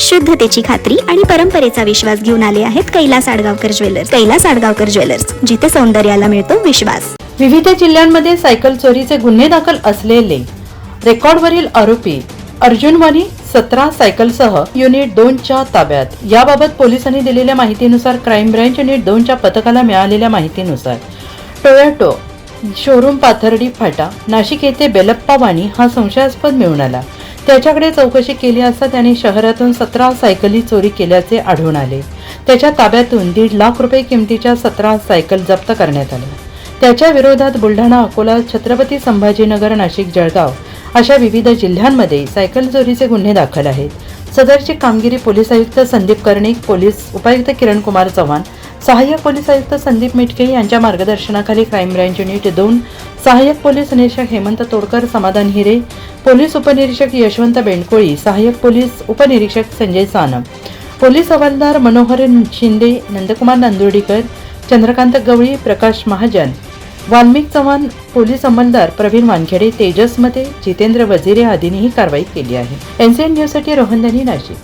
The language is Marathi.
शुद्धतेची खात्री आणि परंपरेचा विश्वास घेऊन आले आहेत कैलास आडगावकर ज्वेलर्स. कैलास आडगावकर ज्वेलर्स, जिथे सौंदर्याला मिळतो विश्वास. विविध जिल्ह्यांमध्ये सायकल चोरीचे गुन्हे दाखल असलेले रेकॉर्डवरील आरोपी अर्जुन वाणी 17 सायकलसह युनिट 2च्या ताब्यात. याबाबत पोलिसांनी दिलेल्या माहितीनुसार क्राईम ब्रँच युनिट 2च्या पथकाला मिळालेल्या माहितीनुसार टोयोटो शोरूम पाथर्डी फाटा नाशिक येथे बेलप्पा वाणी हा संशयास्पद मिळून आला. त्याच्याकडे चौकशी केली असता त्याने शहरातून 17 सायकली चोरी केल्याचे आढळून आले. त्याच्या ताब्यातून 1.5 लाख रुपये किमतीच्या 17 सायकल जप्त करण्यात आल्या. त्याच्या विरोधात बुलढाणा, अकोला, छत्रपती संभाजीनगर, नाशिक, जळगाव अशा विविध जिल्ह्यांमध्ये सायकल चोरीचे गुन्हे दाखल आहेत. सदरची कामगिरी पोलीस आयुक्त संदीप कर्णिक, पोलीस उपायुक्त किरण कुमार चव्हाण, सहाय्यक पोलीस आयुक्त संदीप मिटके यांच्या मार्गदर्शनाखाली क्राईम ब्रँच युनिट 2, सहाय्यक पोलीस निरीक्षक हेमंत तोडकर, समाधान हिरे, पोलीस उपनिरीक्षक यशवंत बेंडकोळी, सहाय्यक पोलीस उपनिरीक्षक संजय सानप, पोलीस हवालदार मनोहर शिंदे, नंदकुमार नांदुर्डीकर, चंद्रकांत गवळी, प्रकाश महाजन, वाल्मिक चव्हाण, पोलीस अंमलदार प्रवीण वानखेडे, तेजस मते, जितेंद्र वजिरे आदींनी ही कारवाई केली आहे. एनसीएन न्यूजसाठी रोहन धनी, नाशिक.